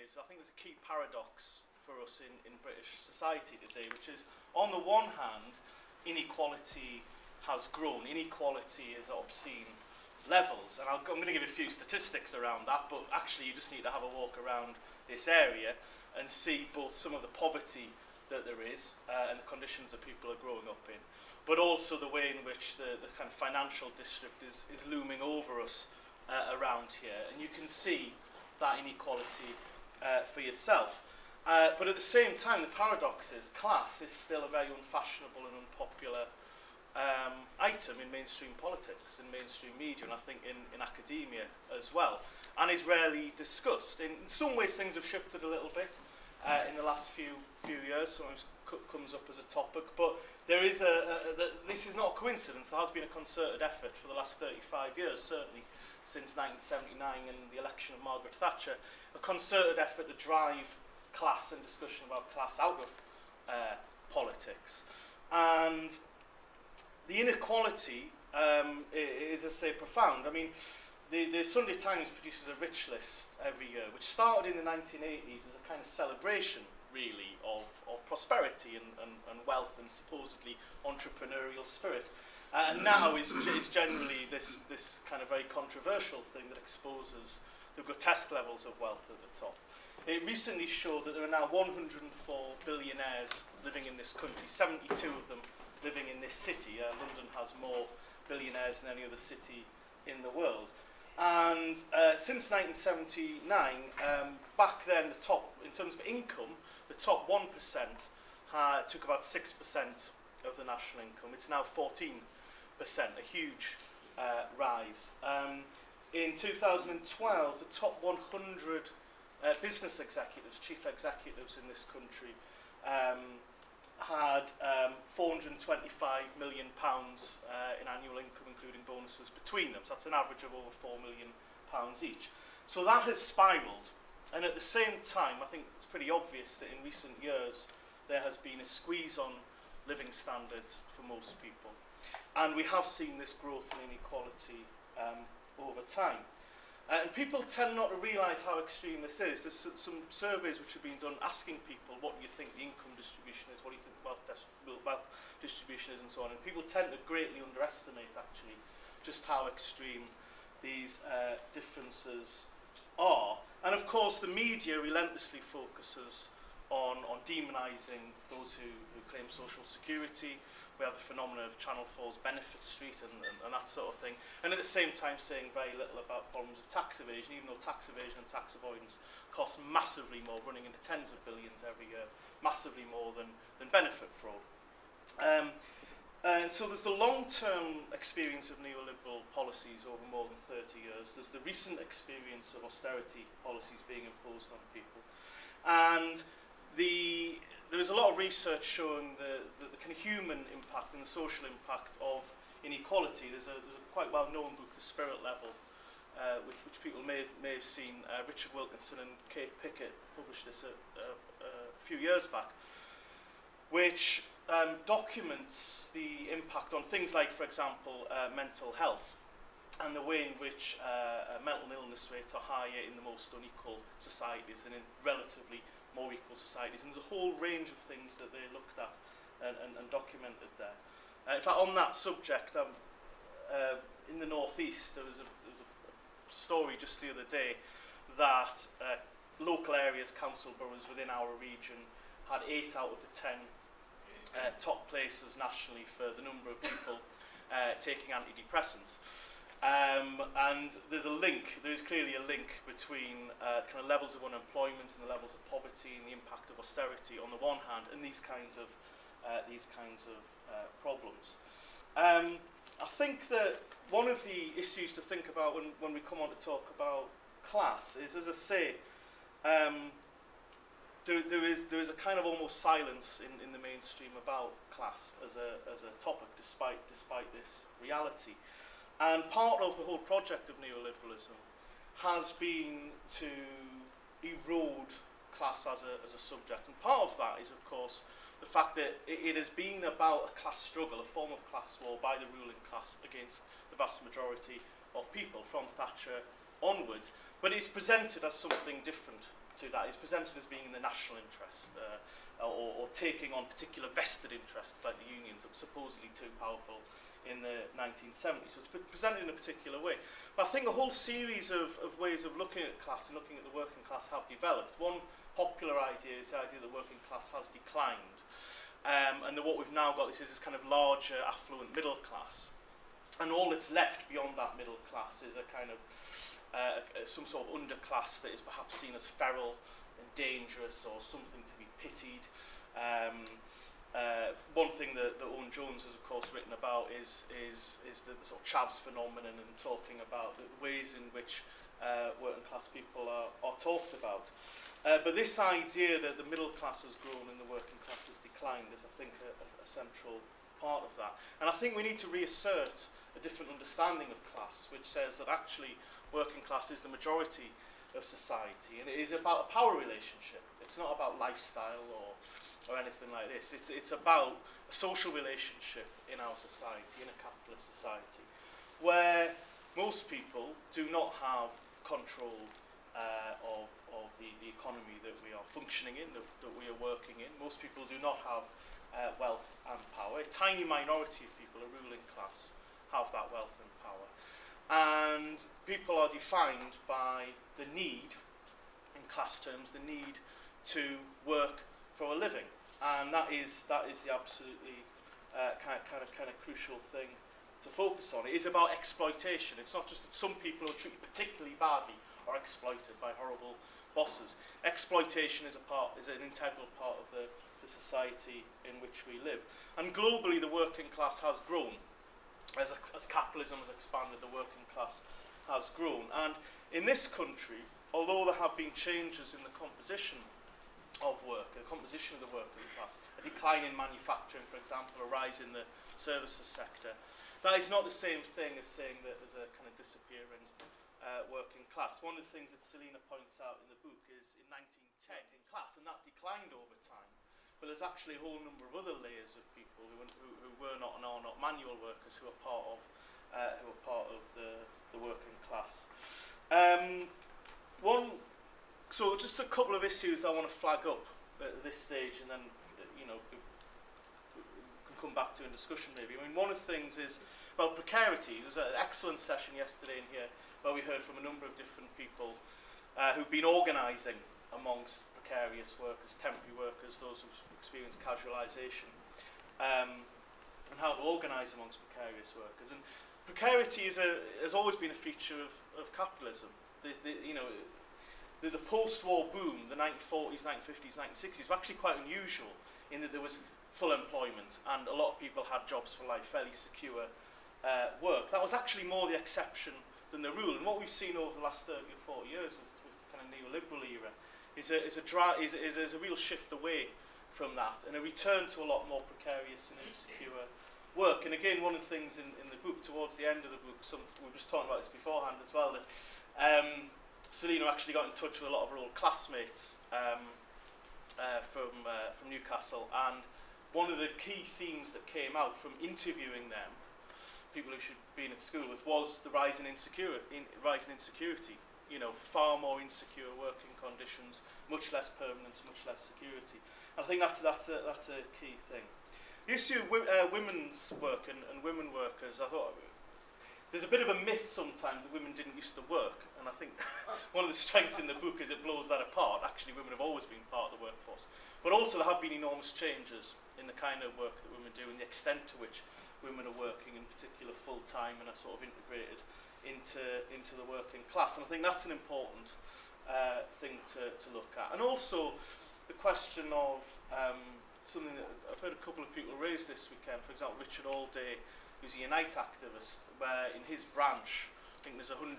is, I think there's a key paradox for us in British society today, which is, on the one hand, inequality has grown. Inequality is at obscene levels, and I'm going to give a few statistics around that, but actually you just need to have a walk around this area and see both some of the poverty that there is and the conditions that people are growing up in, but also the way in which the kind of financial district is looming over us around here. And you can see that inequality for yourself. But at the same time, the paradox is class is still a very unfashionable and unpopular item in mainstream politics, in mainstream media, and I think in academia as well, and is rarely discussed. In some ways things have shifted a little bit in the last few years, sometimes comes up as a topic, but there is this is not a coincidence. There has been a concerted effort for the last 35 years, certainly since 1979 and the election of Margaret Thatcher, a concerted effort to drive class and discussion about class out of politics. And the inequality is, as I say, profound. I mean, the Sunday Times produces a rich list every year, which started in the 1980s as a kind of celebration, really, of prosperity and wealth and supposedly entrepreneurial spirit. And now is generally this kind of very controversial thing that exposes the grotesque levels of wealth at the top. It recently showed that there are now 104 billionaires living in this country, 72 of them living in this city. London has more billionaires than any other city in the world. And since 1979, back then, the top, in terms of income, the top 1% took about 6% of the national income. It's now 14%, a huge rise. In 2012, the top 100 business executives, chief executives in this country, had £425 million in annual income, including bonuses between them. So that's an average of over £4 million each. So that has spiralled. And at the same time, I think it's pretty obvious that in recent years there has been a squeeze on living standards for most people. And we have seen this growth in inequality over time. And people tend not to realise how extreme this is. There's some surveys which have been done asking people what you think the income distribution is, what do you think wealth distribution is, and so on. And people tend to greatly underestimate, actually, just how extreme these differences are. And of course, the media relentlessly focuses on demonising those who claim social security. We have the phenomenon of Channel 4's Benefit Street and that sort of thing. And at the same time saying very little about problems of tax evasion, even though tax evasion and tax avoidance cost massively more, running into tens of billions every year, massively more than benefit fraud. And so there's the long-term experience of neoliberal policies over more than 30 years. There's the recent experience of austerity policies being imposed on people. And there is a lot of research showing the kind of human impact and the social impact of inequality. There's a quite well-known book, The Spirit Level, which people may have seen. Richard Wilkinson and Kate Pickett published this a few years back, which documents the impact on things like, for example, mental health, and the way in which mental illness rates are higher in the most unequal societies and in relatively more equal societies. And there's a whole range of things that they looked at and documented there. In fact, on that subject, in the northeast, there was a story just the other day that local areas, council boroughs within our region had 8 out of the 10 top places nationally for the number of people taking antidepressants. And there's a link, there is clearly a link between kind of levels of unemployment and the levels of poverty and the impact of austerity on the one hand, and these kinds of problems. I think that one of the issues to think about when we come on to talk about class is, as I say, there is a kind of almost silence in the mainstream about class as a topic, despite this reality. And part of the whole project of neoliberalism has been to erode class as a subject. And part of that is, of course, the fact that it has been about a class struggle, a form of class war by the ruling class against the vast majority of people from Thatcher onwards. but it's presented as something different to that. It's presented as being in the national interest, or taking on particular vested interests like the unions that were supposedly too powerful in the 1970s. So it's presented in a particular way. But I think a whole series of ways of looking at class and looking at the working class have developed. One popular idea is the idea that the working class has declined. And that what we've now got is this kind of larger, affluent middle class. And all that's left beyond that middle class is a kind of some sort of underclass that is perhaps seen as feral and dangerous or something to be pitied. One thing that Owen Jones has, of course, written about is the sort of chavs phenomenon, and talking about the ways in which working class people are talked about. But this idea that the middle class has grown and the working class has declined is, I think, a central part of that. And I think we need to reassert a different understanding of class, which says that actually working class is the majority of society, and it is about a power relationship. It's not about lifestyle or anything like this. It's about a social relationship in our society, in a capitalist society, where most people do not have control of the economy that we are functioning in, that we are working in. Most people do not have wealth and power. A tiny minority of people, a ruling class, have that wealth and power. And people are defined by the need, in class terms, the need to work for a living. And that is the absolutely kind of crucial thing to focus on. It is about exploitation. It's not just that some people are treated particularly badly or exploited by horrible bosses. Exploitation is an integral part of the society in which we live. And globally, the working class has grown. As capitalism has expanded, the working class has grown. And in this country, although there have been changes in the composition of work, the composition of the working class, a decline in manufacturing, for example, a rise in the services sector, that is not the same thing as saying that there's a kind of disappearing working class. One of the things that Selina points out in the book is in 1910 in class, and that declined over time. But there's actually a whole number of other layers of people who were not and are not manual workers who are part of the working class. So just a couple of issues I want to flag up at this stage, and then we can come back to in discussion maybe. I mean, one of the things is about precarity. There was an excellent session yesterday in here where we heard from a number of different people who've been organising amongst precarious workers, temporary workers, those who've experienced casualisation, and how to organise amongst precarious workers. And precarity has always been a feature of capitalism. The post-war boom, the 1940s, 1950s, 1960s, were actually quite unusual in that there was full employment and a lot of people had jobs for life, fairly secure work. That was actually more the exception than the rule. And what we've seen over the last 30 or 40 years with the kind of neoliberal era is a real shift away from that and a return to a lot more precarious and insecure work. And again, one of the things in the book, towards the end of the book, we were just talking about this beforehand as well, that Selina actually got in touch with a lot of her old classmates from Newcastle, and one of the key themes that came out from interviewing them, people who should have been at school with, was the rise in insecurity. Far more insecure working conditions, much less permanence, much less security. And I think that's a key thing. The issue of women's work and women workers, I thought there's a bit of a myth sometimes that women didn't used to work, and I think one of the strengths in the book is it blows that apart. Actually, women have always been part of the workforce, but also there have been enormous changes in the kind of work that women do and the extent to which women are working, in particular full-time, and are sort of integrated into the working class. And I think that's an important thing to look at. And also the question of something that I've heard a couple of people raise this weekend, for example, Richard Allday, who's a Unite activist, where in his branch, I think there's 100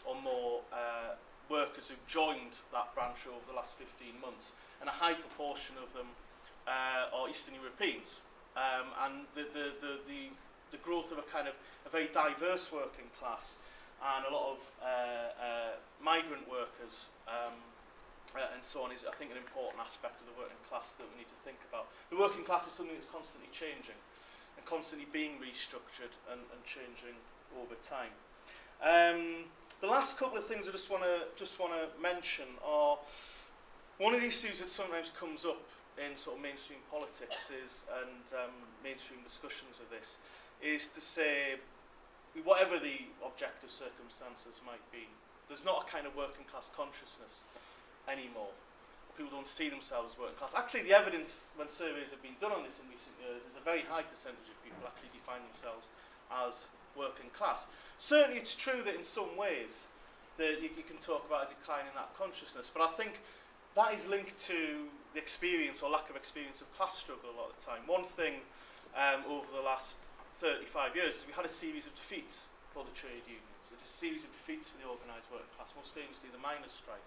or more workers who've joined that branch over the last 15 months, and a high proportion of them are Eastern Europeans. And the growth of a very diverse working class and a lot of migrant workers and so on is, I think, an important aspect of the working class that we need to think about. The working class is something that's constantly changing and constantly being restructured and changing over time. The last couple of things I just want to mention are one of the issues that sometimes comes up in sort of mainstream politics is, and mainstream discussions of this, is to say, whatever the objective circumstances might be, there's not a kind of working class consciousness anymore. People don't see themselves as working class. Actually, the evidence when surveys have been done on this in recent years is a very high percentage of people actually define themselves as working class. Certainly it's true that in some ways that you can talk about a decline in that consciousness, but I think that is linked to the experience or lack of experience of class struggle a lot of the time. One thing over the last 35 years is we had a series of defeats for the trade unions, a series of defeats for the organised working class, most famously the miners' strike.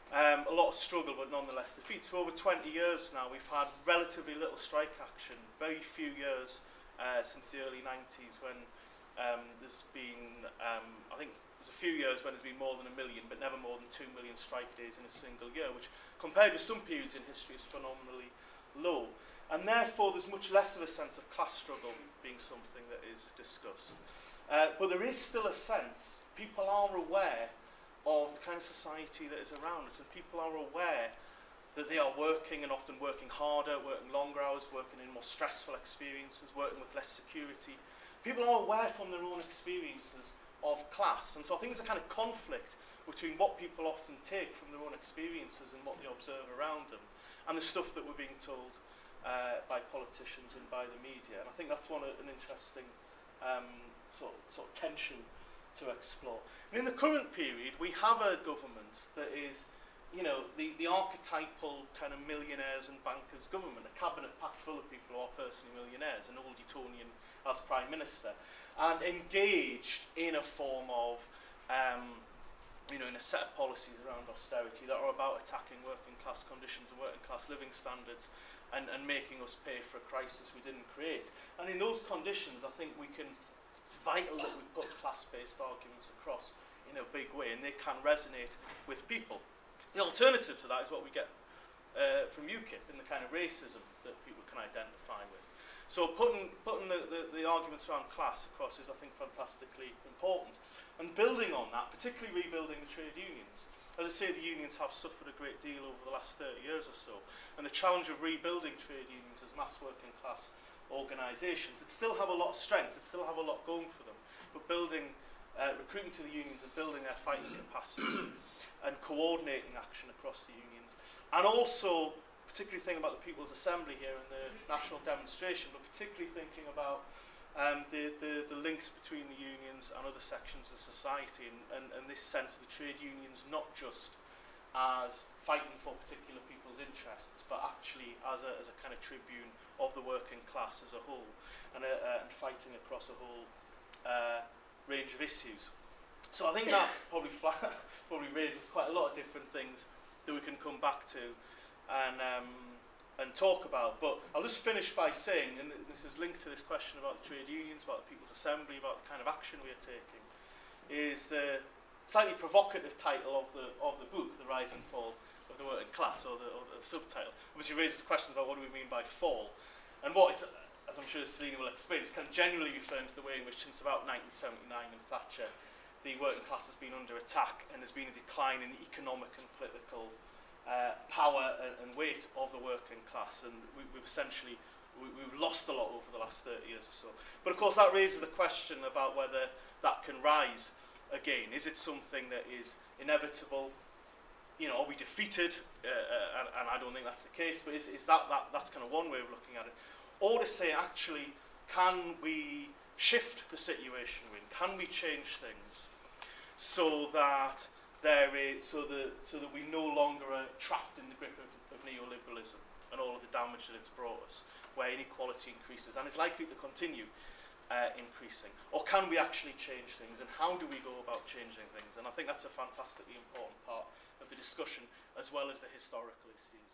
A lot of struggle, but nonetheless defeats. For over 20 years now, we've had relatively little strike action. Very few years since the early 90s when there's been, I think there's a few years when there's been more than 1 million, but never more than 2 million strike days in a single year, which compared with some periods in history is phenomenally low. And therefore there's much less of a sense of class struggle being something that is discussed. But there is still a sense, people are aware of the kind of society that is around us, and people are aware that they are working and often working harder, working longer hours, working in more stressful experiences, working with less security. People are aware from their own experiences of class, and so I think there's a kind of conflict between what people often take from their own experiences and what they observe around them, and the stuff that we're being told by politicians and by the media. And I think that's an interesting sort of tension to explore. And in the current period, we have a government that is, you know, the archetypal kind of millionaires and bankers government, a cabinet packed full of people who are personally millionaires, an old Etonian as Prime Minister, and engaged in a form of, you know, in a set of policies around austerity that are about attacking working class conditions and working class living standards and making us pay for a crisis we didn't create. And in those conditions, I think it's vital that we put class-based arguments across in a big way, and they can resonate with people. The alternative to that is what we get from UKIP in the kind of racism that people can identify with. So putting the arguments around class across is, I think, fantastically important. And building on that, particularly rebuilding the trade unions. As I say, the unions have suffered a great deal over the last 30 years or so, and the challenge of rebuilding trade unions as mass working class organisations that still have a lot of strength, that still have a lot going for them, but recruiting to the unions and building their fighting capacity and coordinating action across the unions, and also particularly thinking about the People's Assembly here and the national demonstration, but particularly thinking about the links between the unions and other sections of society, and this sense of the trade unions not just as fighting for particular people's interests, but actually as a kind of tribune of the working class as a whole, and fighting across a whole range of issues. So I think that probably raises quite a lot of different things that we can come back to and talk about. But I'll just finish by saying, and this is linked to this question about the trade unions, about the People's Assembly, about the kind of action we are taking, is the slightly provocative title of the book, The Rise and Fall of the Working Class, or the subtitle. Obviously raises questions about what do we mean by fall, and what it's, as I'm sure Selina will explain, it's kind of generally referring to the way in which since about 1979 and Thatcher, the working class has been under attack, and there's been a decline in the economic and political power and weight of the working class, and we've essentially we've lost a lot over the last 30 years or so. But of course that raises the question about whether that can rise again. Is it something that is inevitable? You know, are we defeated? And I don't think that's the case, but is that's kind of one way of looking at it. Or to say, actually, can we shift the situation we're in? Can we change things so that so that we no longer are trapped in the grip of neoliberalism and all of the damage that it's brought us, where inequality increases and is likely to continue increasing? Or can we actually change things, and how do we go about changing things? And I think that's a fantastically important part of the discussion, as well as the historical issues.